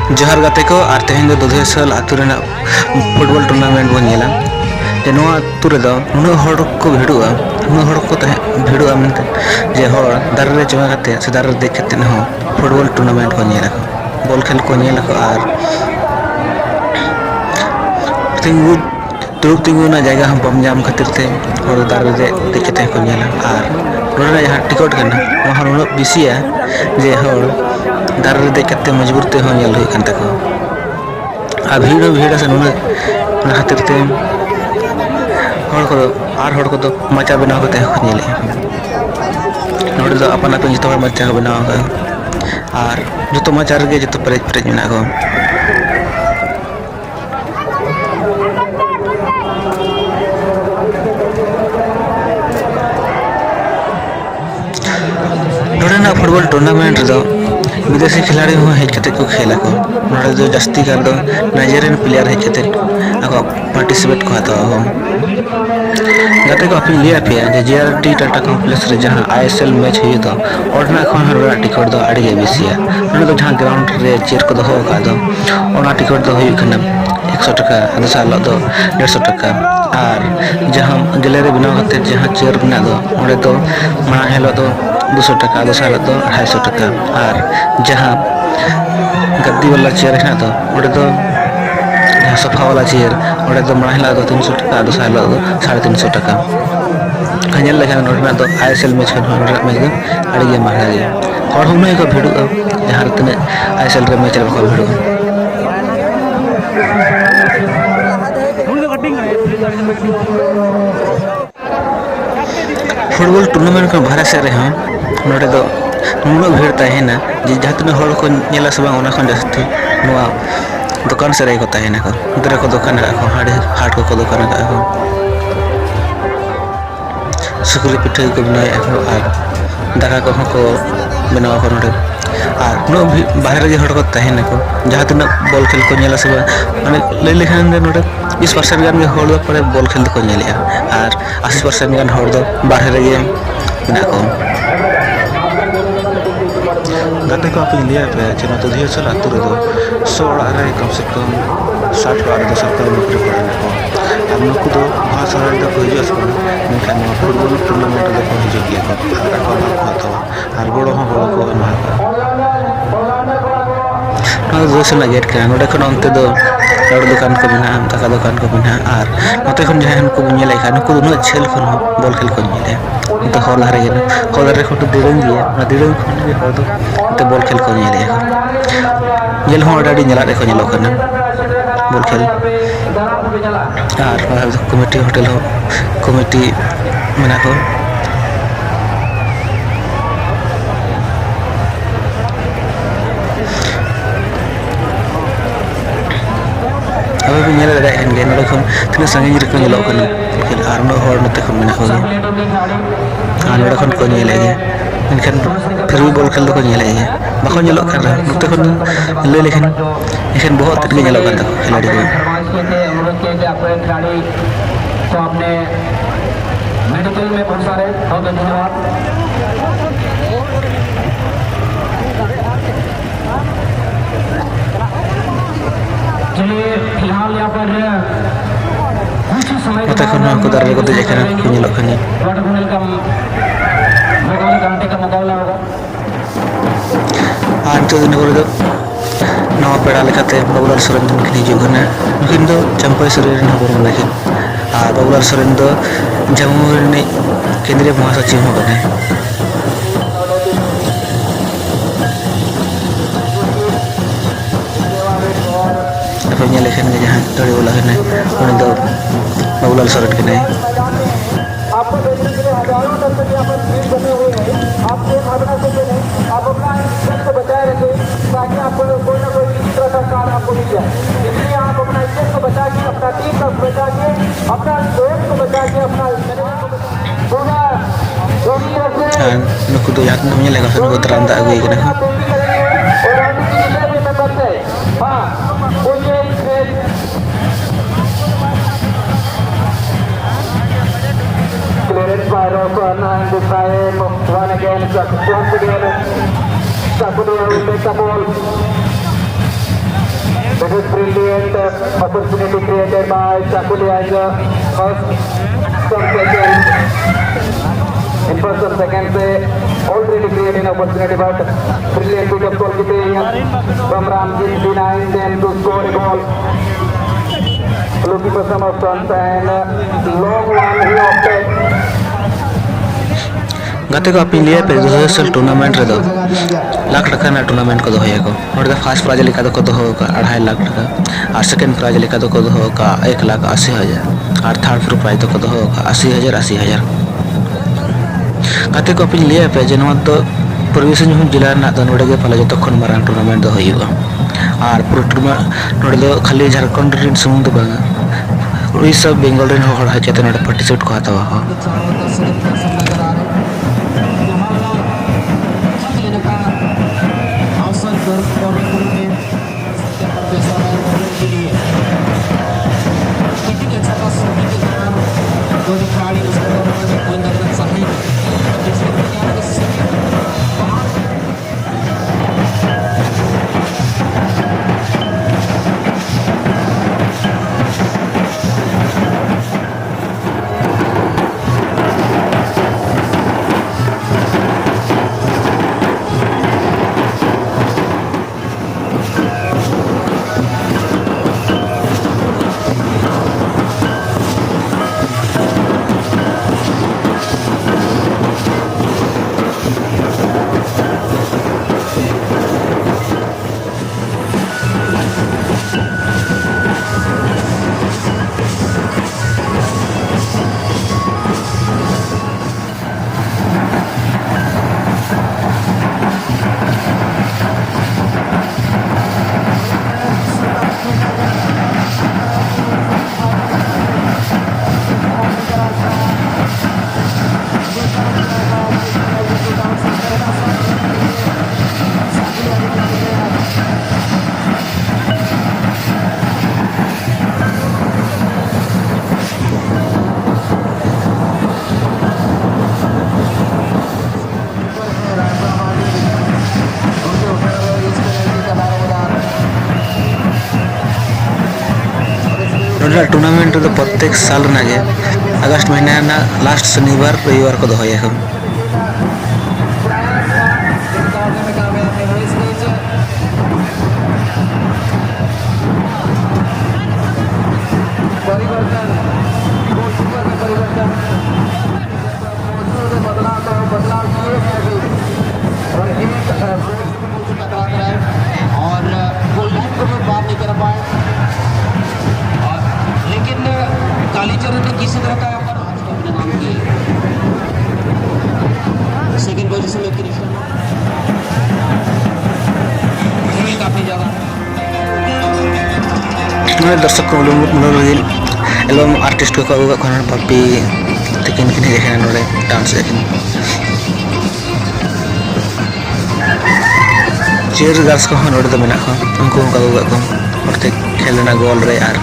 जोहार गाते को और तेहन दुधेसल आतु रेना फुटबॉल टूर्नामेंट बन नेला जे नोआ आतु रे दो नुना हड़ को भिड़ुआ नुना हड़ को भिड़ुआ मनते जे हड़ दारे रे चंगा गाते से दारे देख केते हो फुटबॉल टूर्नामेंट को नेला बॉल खेल को नेला को और तिंगु दुरुब तिंगुना जगह हम बम जाम खातिर ते हड़ दारे रे देख केते को नेला और नोना जहां टिकट करना वहां नुना बिसिया जे हड़ दारे रे देख केते मजबूर ते हो नेल हुई कांता को आ भीड़ से नुना खातिर ते हड़ को मचा बनाव करते को नेले नोडे दो अपन अपन जो मचा बनाव और जो मचा रे जो प्रेज मेना को नोडे ना फुटबॉल टूर्नामेंट रे विदेशी खिलाड़ी हो हेजते को खेला को नोडे दो जस्ती कर दो नाइजेरियन प्लेयर हेजते आको पार्टिसिपेट को हातो हो गाते को अपनी लिया पे जे जेआरटी टाटा कॉम्प्लेक्स रे जहां आईएसएल मैच हुई तो ओडना खन हरा टिकट दो आड़ी बिसिया नोडे दो जहां ग्राउंड रे चेयर को दो का दो ओना टिकट दो हुई खना 100 टका आधा साल दो 150 टका और जहां गैलरी बनाव करते जहां चेयर बना दो ओडे दो मा हेलो दो 200 टका आधा साल दो 250 टका और जहां गद्दी वाला चेयर है तो ओडे दो सोफा वाला चेयर ओडे दो मा हेला दो 300 टका आधा साल दो 350 टका खनेल लेखा नोडना दो आईएसएल मैच खन नोडना मैच दो आड़ी गे महंगा गे और हम को भिड़ो जहां तने आईएसएल रे मैच रे को भिड़ो फुटबॉल टूर्नामेंट को भारत से रहे नोडे दो नुना भीड़ तहना जे जहां तने हड़ को नेला से बांग ओना खन जस्ती नुआ दुकान से रही को तहना को दरे को दुकान को हाट को दुकान को सुकुरी पिठे को बनाए और दाका को बनावा को नोडे और नो बाहर रे हड़ को तहना को जहां तने बॉल खेल को नेला से माने ले लेखान दे नोडे 20% गान के हड़ दो पड़े बॉल खेल को नेलिया और 80% गान हड़ दो बाहर रे गे ना को गाते को अपनी लिया पे चना तो धीरे चला आतु रे दो 100 रे कम से कम 60 बार दो सरकारी नौकरी पड़े को अब नुकु दो बहुत सारा दो को हिजस को मेखान फुटबॉल टूर्नामेंट दो को हिजो किया को तो और बड़ो को ना दो से ना गेट का नोडे खन अंते दो लाड़ दुकान को बिना दाका दुकान को बिना और नते खन जहां को नेले खा नुकु न छेल खन बॉल खेल को नेले तो हॉल हरे गे हॉल रे खट दिरंग गया ना दिरंग खन गे हॉल तो बॉल खेल को नेले जेल हो डाडी नेला रे को नेलो खन बॉल खेल और कमिटी होटल हो कमिटी मेना को अब भी नेला रे हन गे नोडे खन तने संगे रे को नेलो खन खेल और न हॉल नते खन मेना को आ नोडे खन को नेले गे इनखान फिर भी बॉल खेल को नेले गे बाको नेलो खन नते खन ले लेखन इनखान बहुत तक नेलो खन खिलाड़ी को आपने मेडिकल में बहुत सारे बहुत धन्यवाद फिलहाल यहाँ पर को दारे को देखना को नेलो खन मुकाबला होगा आज तो दिन को नवा पेड़ा लेखाते बाबूलाल सोरेन दिन हिजुगना नुकिन दो चंपाई सोरेन हबर लेकिन और बाबूलाल सोरेन दो जम्मू रे केंद्रीय महासचिव हो गए अपन ये लेखन के जहां तड़े वाला है उन दो बाबूलाल सोरेन के नहीं आपको देखने के लिए हजारों दर्शक यहाँ पर भीड़ बने हुए हैं आप ये भावना से नहीं आप अपना इज्जत को बचाए रखें ताकि आपको कोई ना कोई इस तरह का कार्ड आपको मिल जाए इसलिए आप अपना इज्जत को बचा के अपना टीम को बचा के अपना दोस्त को बचा के अपना पूरा जोड़ी रखें नुकु तो याद नहीं लगा फिर वो तरंदा आगे के ना और हम जितने भी मेंबर्स हैं हां वो ये clearance by Rosana and this time one again once again Sakudia will take the ball This brilliant opportunity created by Chakuli as a first some second. In first or second say already creating opportunity, but brilliant bit of goalkeeping from Ramjit D9 then to score a goal. Looking for some of fronts and long one he opted. गाते को अपनी लिए पे 2000 tournament रे दो लाख टका ना tournament को दोहया को और फर्स्ट प्राइज लिखा तो को दोहो का 2.5 लाख टका और सेकंड प्राइज लिखा तो को दोहो का 1,80,000 और थर्ड फ्रू प्राइज तो को दोहो का 80,000 गाते को अपनी लिए पे जनवा तो पूर्वी सिंहभूम जिला ना तो नोडे के फला जो खन मारांग टूर्नामेंट दो होइबा और पूरा टूर्नामेंट नोडे दो खाली झारखंड रिन सुमुंग दो बांगा उड़ीसा बेंगल रिन होड़ हाचते नोडे पार्टिसिपेट को हतावा हो टूर्नामेंट तो प्रत्येक साल नागे अगस्त महीना ना लास्ट शनिवार रविवार को दोहया हम और गोल्डन को बाहर नहीं कर पाए, लेकिन कालीचरण ने किसी तरह का अपने नाम किए। सेकंड पोजीशन में कृष्ण काफी ज़्यादा दर्शक को मनोरंजन एल्बम आर्टिस्ट को अगुआ खन पापी तकिन किन देखना नोड़े डांस देखिन चेयर गर्ल्स को नोड़े तो मेना को उनको अगुआ को और खेलना गोल रे आर